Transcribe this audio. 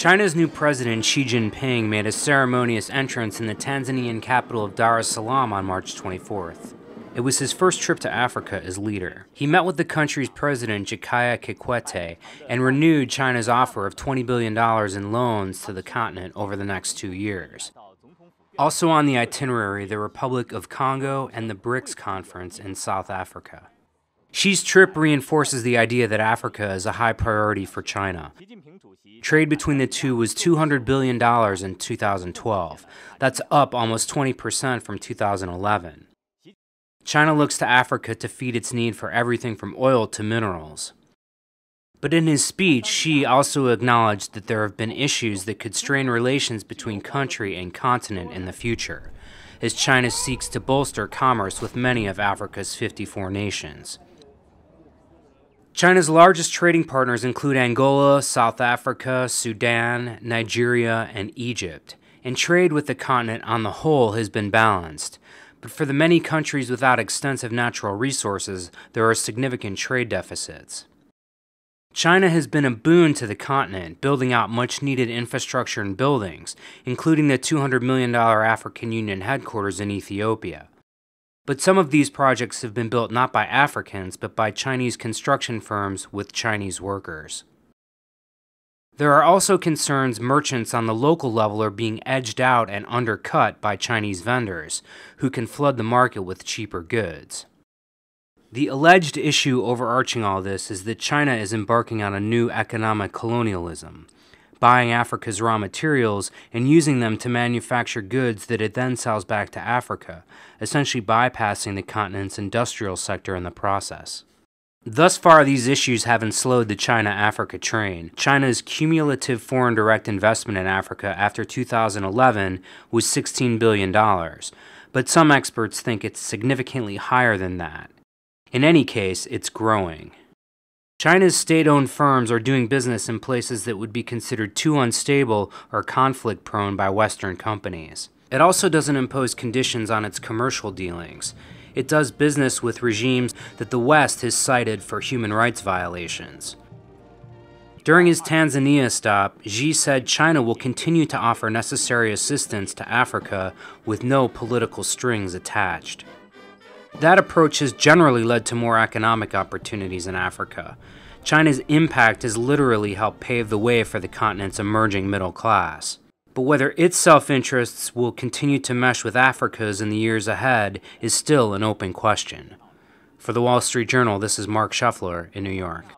China's new president, Xi Jinping, made a ceremonious entrance in the Tanzanian capital of Dar es Salaam on March 24th. It was his first trip to Africa as leader. He met with the country's president, Jakaya Kikwete, and renewed China's offer of $20 billion in loans to the continent over the next 2 years. Also on the itinerary, the Republic of Congo and the BRICS conference in South Africa. Xi's trip reinforces the idea that Africa is a high priority for China. Trade between the two was $200 billion in 2012. That's up almost 20% from 2011. China looks to Africa to feed its need for everything from oil to minerals. But in his speech, Xi also acknowledged that there have been issues that could strain relations between country and continent in the future, as China seeks to bolster commerce with many of Africa's 54 nations. China's largest trading partners include Angola, South Africa, Sudan, Nigeria, and Egypt, and trade with the continent on the whole has been balanced. But for the many countries without extensive natural resources, there are significant trade deficits. China has been a boon to the continent, building out much-needed infrastructure and buildings, including the $200 million African Union headquarters in Ethiopia. But some of these projects have been built not by Africans, but by Chinese construction firms with Chinese workers. There are also concerns merchants on the local level are being edged out and undercut by Chinese vendors, who can flood the market with cheaper goods. The alleged issue overarching all this is that China is embarking on a new economic colonialism, buying Africa's raw materials and using them to manufacture goods that it then sells back to Africa, essentially bypassing the continent's industrial sector in the process. Thus far, these issues haven't slowed the China-Africa train. China's cumulative foreign direct investment in Africa after 2011 was $16 billion, but some experts think it's significantly higher than that. In any case, it's growing. China's state-owned firms are doing business in places that would be considered too unstable or conflict-prone by Western companies. It also doesn't impose conditions on its commercial dealings. It does business with regimes that the West has cited for human rights violations. During his Tanzania stop, Xi said China will continue to offer necessary assistance to Africa with no political strings attached. That approach has generally led to more economic opportunities in Africa. China's impact has literally helped pave the way for the continent's emerging middle class. But whether its self-interests will continue to mesh with Africa's in the years ahead is still an open question. For the Wall Street Journal, this is Mark Scheffler in New York.